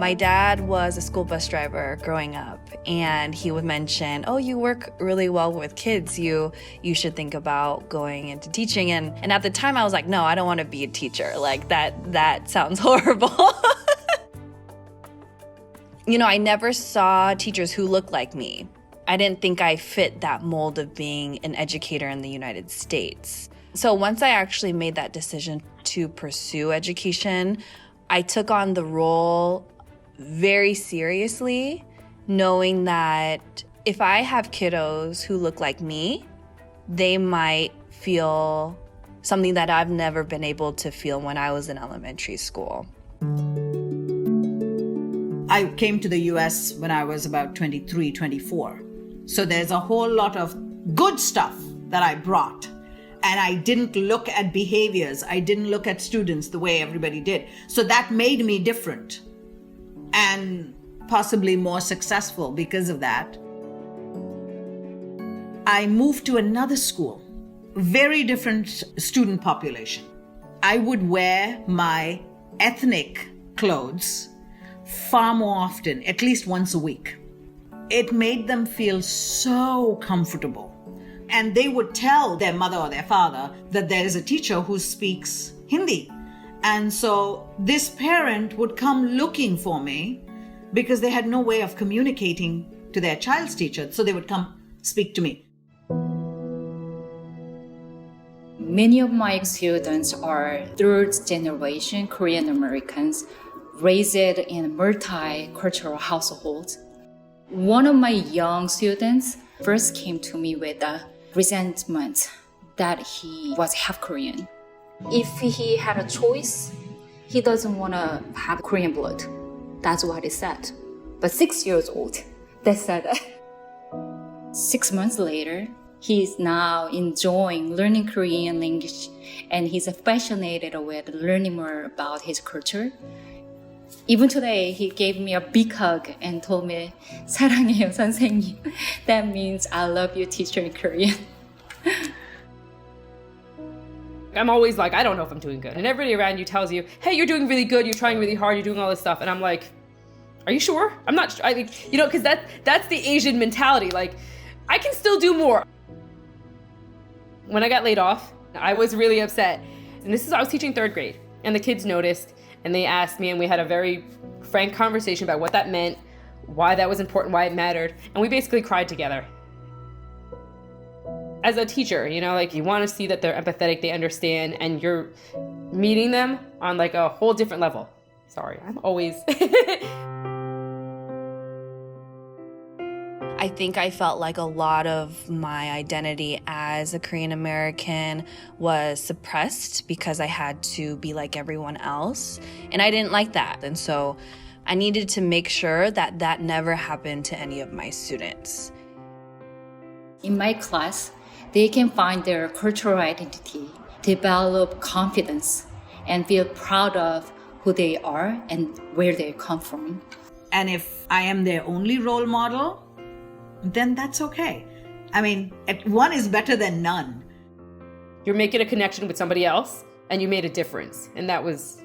My dad was a school bus driver growing up, and he would mention, oh, you work really well with kids. You should think about going into teaching. And at the time I was like, no, I don't want to be a teacher. Like that sounds horrible. I never saw teachers who looked like me. I didn't think I fit that mold of being an educator in the United States. So once I actually made that decision to pursue education, I took on the role very seriously, knowing that if I have kiddos who look like me, they might feel something that I've never been able to feel when I was in elementary school. I came to the US when I was about 23, 24. So there's a whole lot of good stuff that I brought. And I didn't look at behaviors. I didn't look at students the way everybody did. So that made me different and possibly more successful because of that. I moved to another school, very different student population. I would wear my ethnic clothes far more often, at least once a week. It made them feel so comfortable. And they would tell their mother or their father that there is a teacher who speaks Hindi. And so this parent would come looking for me because they had no way of communicating to their child's teacher. So they would come speak to me. Many of my students are third generation Korean Americans raised in a multicultural household. One of my young students first came to me with a resentment that he was half Korean. If he had a choice, he doesn't want to have Korean blood. That's what he said. But 6 years old, they said that. 6 months later, he's now enjoying learning Korean language, and he's fascinated with learning more about his culture. Even today, he gave me a big hug and told me, 사랑해요, 선생님. That means I love you, teacher in Korean. I'm always like, I don't know if I'm doing good. And everybody around you tells you, hey, you're doing really good. You're trying really hard. You're doing all this stuff. And I'm like, are you sure? I'm not sure. Because that's the Asian mentality. Like, I can still do more. When I got laid off, I was really upset. And I was teaching third grade. And the kids noticed. And they asked me, and we had a very frank conversation about what that meant, why that was important, why it mattered. And we basically cried together. As a teacher, you want to see that they're empathetic, they understand, and you're meeting them on like a whole different level. Sorry, I'm always... I think I felt like a lot of my identity as a Korean American was suppressed because I had to be like everyone else. And I didn't like that. And so I needed to make sure that that never happened to any of my students. In my class, they can find their cultural identity, develop confidence, and feel proud of who they are and where they come from. And if I am their only role model, then that's okay. I mean, one is better than none. You're making a connection with somebody else, and you made a difference. And that's